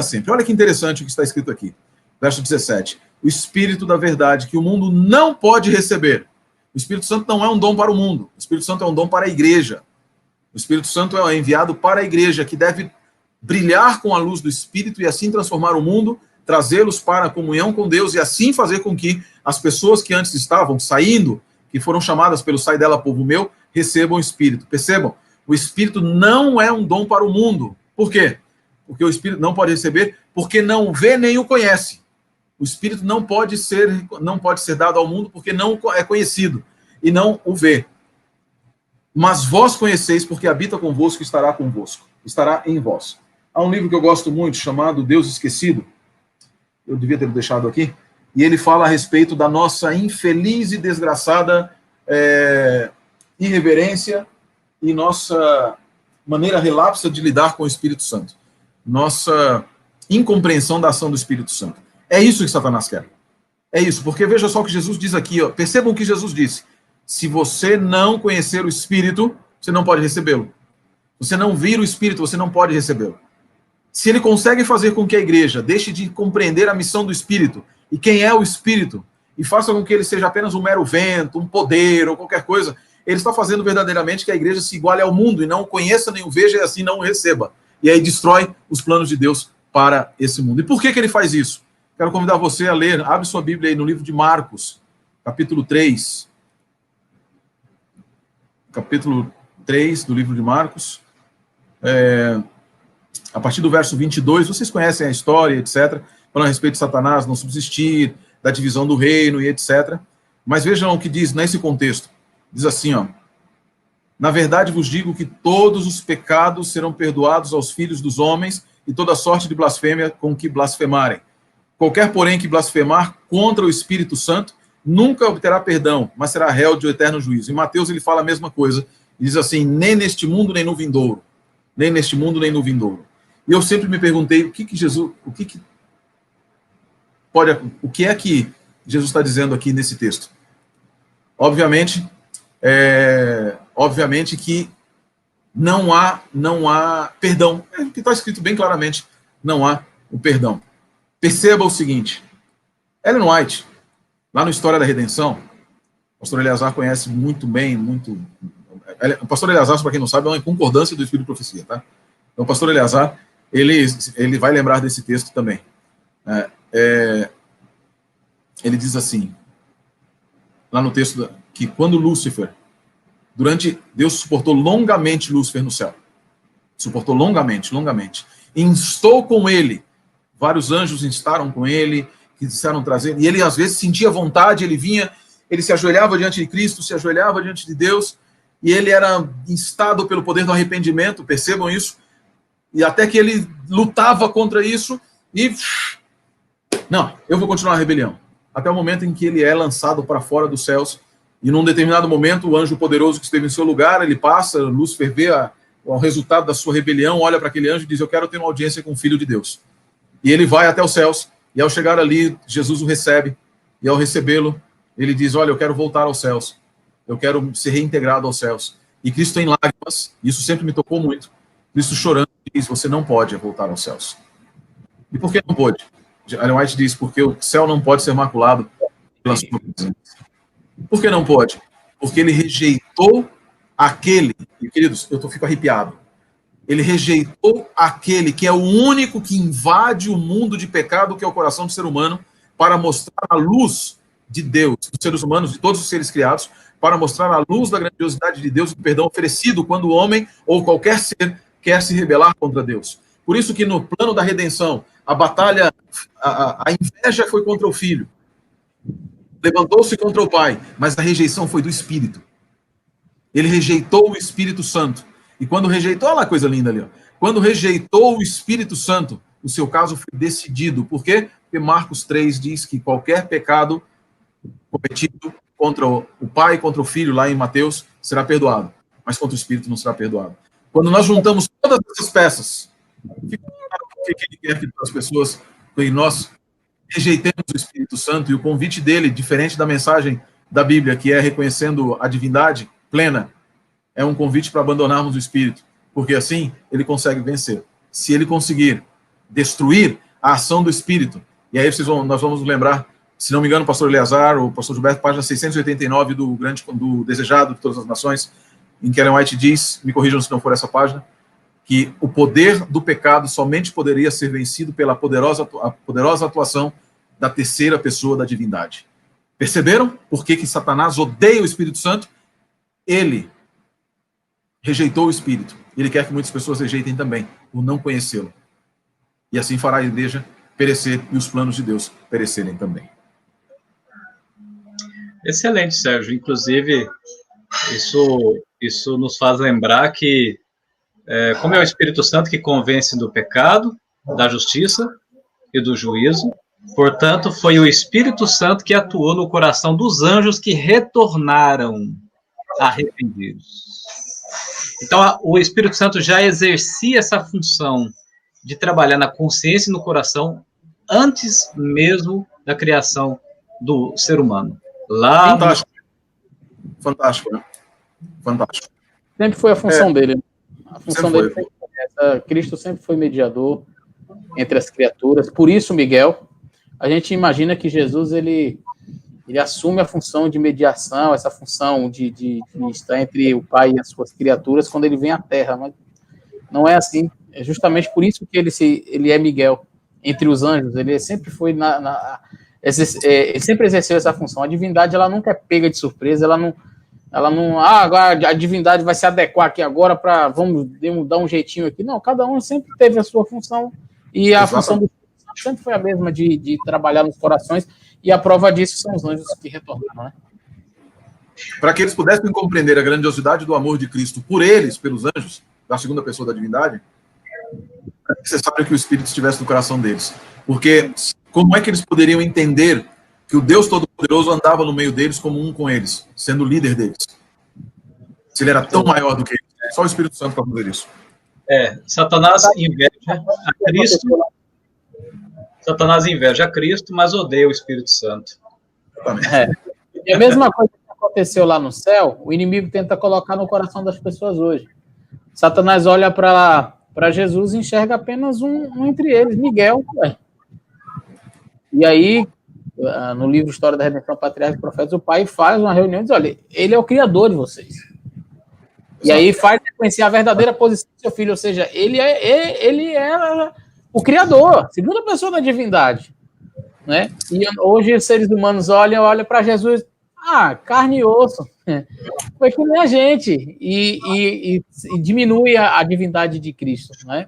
sempre. Olha que interessante o que está escrito aqui. Verso 17. O Espírito da verdade que o mundo não pode receber. O Espírito Santo não é um dom para o mundo. O Espírito Santo é um dom para a igreja. O Espírito Santo é enviado para a igreja, que deve brilhar com a luz do Espírito e assim transformar o mundo, trazê-los para a comunhão com Deus e assim fazer com que as pessoas que antes estavam saindo, que foram chamadas pelo sai dela, povo meu, recebam o Espírito. Percebam, o Espírito não é um dom para o mundo. Por quê? Porque o Espírito não pode receber, porque não vê nem o conhece. O Espírito não pode ser dado ao mundo porque não é conhecido e não o vê. Mas vós conheceis porque habita convosco e estará convosco. Estará em vós. Há um livro que eu gosto muito chamado Deus Esquecido. Eu devia ter deixado aqui. E ele fala a respeito da nossa infeliz e desgraçada irreverência e nossa maneira relapsa de lidar com o Espírito Santo. Nossa incompreensão da ação do Espírito Santo. É isso que Satanás quer. É isso, porque veja só o que Jesus diz aqui. Ó. Percebam o que Jesus disse. Se você não conhecer o Espírito, você não pode recebê-lo. Se você não vir o Espírito, você não pode recebê-lo. Se ele consegue fazer com que a igreja deixe de compreender a missão do Espírito e quem é o Espírito, e faça com que ele seja apenas um mero vento, um poder ou qualquer coisa, ele está fazendo verdadeiramente que a igreja se iguale ao mundo e não o conheça nem o veja e assim não o receba. E aí destrói os planos de Deus para esse mundo. E por que ele faz isso? Quero convidar você a ler, abre sua Bíblia aí no livro de Marcos, capítulo 3. Capítulo 3 do livro de Marcos. A partir do verso 22, vocês conhecem a história, etc., falando a respeito de Satanás não subsistir, da divisão do reino e etc. Mas vejam o que diz nesse contexto. Diz assim, ó. Na verdade vos digo que todos os pecados serão perdoados aos filhos dos homens e toda sorte de blasfêmia com que blasfemarem. Qualquer, porém, que blasfemar contra o Espírito Santo nunca obterá perdão, mas será réu de eterno juízo. Em Mateus ele fala a mesma coisa. Diz assim, nem neste mundo, nem no vindouro. Nem neste mundo, nem no vindouro. E eu sempre me perguntei o que é que Jesus está dizendo aqui nesse texto. Obviamente que não há perdão. É o que está escrito bem claramente, não há o perdão. Perceba o seguinte, Ellen White, lá no História da Redenção, o pastor Eleazar conhece muito bem, o pastor Eleazar, para quem não sabe, é uma concordância do Espírito de Profecia, tá? Então o pastor Eleazar, ele vai lembrar desse texto também. Ele diz assim, lá no texto, que quando Lúcifer, Deus suportou longamente Lúcifer no céu. Suportou longamente. Instou com ele, vários anjos instaram com ele, que disseram trazer, e ele às vezes sentia vontade, ele vinha, ele se ajoelhava diante de Cristo, se ajoelhava diante de Deus, e ele era instado pelo poder do arrependimento, percebam isso, e até que ele lutava contra isso, e não, eu vou continuar a rebelião. Até o momento em que ele é lançado para fora dos céus, e num determinado momento, o anjo poderoso que esteve em seu lugar, ele passa, Lúcifer vê o resultado da sua rebelião, olha para aquele anjo e diz, eu quero ter uma audiência com o Filho de Deus. E ele vai até os céus, e ao chegar ali, Jesus o recebe, e ao recebê-lo, ele diz, olha, eu quero voltar aos céus, eu quero ser reintegrado aos céus. E Cristo em lágrimas, isso sempre me tocou muito, Cristo chorando, diz, você não pode voltar aos céus. E por que não pode? Ellen White diz, porque o céu não pode ser maculado pela sua presença. Por que não pode? Porque ele rejeitou aquele, e queridos, eu fico arrepiado, ele rejeitou aquele que é o único que invade o mundo de pecado, que é o coração do ser humano, para mostrar a luz de Deus, dos seres humanos, de todos os seres criados, para mostrar a luz da grandiosidade de Deus e do perdão oferecido quando o homem ou qualquer ser quer se rebelar contra Deus. Por isso que no plano da redenção, a batalha, a inveja foi contra o filho, levantou-se contra o pai, mas a rejeição foi do Espírito. Ele rejeitou o Espírito Santo. E quando rejeitou, olha lá a coisa linda ali, ó. Quando rejeitou o Espírito Santo, o seu caso foi decidido. Por quê? Porque Marcos 3 diz que qualquer pecado cometido contra o pai, contra o filho, lá em Mateus, será perdoado. Mas contra o Espírito não será perdoado. Quando nós juntamos todas essas peças, fica claro o que ele quer que as pessoas, e nós rejeitemos o Espírito Santo, e o convite dele, diferente da mensagem da Bíblia, que é reconhecendo a divindade plena, é um convite para abandonarmos o Espírito, porque assim ele consegue vencer. Se ele conseguir destruir a ação do Espírito. E aí nós vamos lembrar, se não me engano, o pastor Eleazar, o pastor Gilberto, página 689 do Desejado de Todas as Nações, em que Ellen White diz, me corrijam se não for essa página, que o poder do pecado somente poderia ser vencido pela poderosa atuação da terceira pessoa da divindade. Perceberam por que Satanás odeia o Espírito Santo? Ele rejeitou o Espírito. Ele quer que muitas pessoas rejeitem também, por não conhecê-lo. E assim fará a igreja perecer e os planos de Deus perecerem também. Excelente, Sérgio. Inclusive, isso nos faz lembrar que, como é o Espírito Santo que convence do pecado, da justiça e do juízo, portanto, foi o Espírito Santo que atuou no coração dos anjos que retornaram arrependidos. Então, o Espírito Santo já exercia essa função de trabalhar na consciência e no coração antes mesmo da criação do ser humano. Lá Fantástico. Fantástico, né? Fantástico. Sempre foi a função dele. A função dele foi essa. Cristo sempre foi mediador entre as criaturas. Por isso, Miguel, a gente imagina que Jesus ele assume a função de mediação, essa função de estar entre o Pai e as suas criaturas quando ele vem à Terra. Mas não é assim. É justamente por isso que ele é Miguel entre os anjos. Ele sempre foi ele sempre exerceu essa função. A divindade ela nunca é pega de surpresa. Ela não agora a divindade vai se adequar aqui agora para vamos dar um jeitinho aqui. Não, cada um sempre teve a sua função e a função do Espírito Santo sempre foi a mesma de trabalhar nos corações. E a prova disso são os anjos que retornaram, né? Para que eles pudessem compreender a grandiosidade do amor de Cristo por eles, pelos anjos, da segunda pessoa da divindade, você sabe que o Espírito estivesse no coração deles. Porque como é que eles poderiam entender que o Deus Todo-Poderoso andava no meio deles como um com eles, sendo o líder deles? Se ele era tão maior do que eles. Só o Espírito Santo para fazer isso. Satanás inveja a Cristo. Satanás inveja a Cristo, mas odeia o Espírito Santo. E a mesma coisa que aconteceu lá no céu, o inimigo tenta colocar no coração das pessoas hoje. Satanás olha para Jesus e enxerga apenas um entre eles, Miguel. E aí, no livro História da Redenção, Patriarca e Profetas, o pai faz uma reunião e diz, olha, ele é o criador de vocês. E aí faz reconhecer a verdadeira posição do seu filho, ou seja, ele é o criador, segunda pessoa da divindade. Né? E hoje os seres humanos olham para Jesus, carne e osso, foi que nem a gente, e diminui a divindade de Cristo. Né?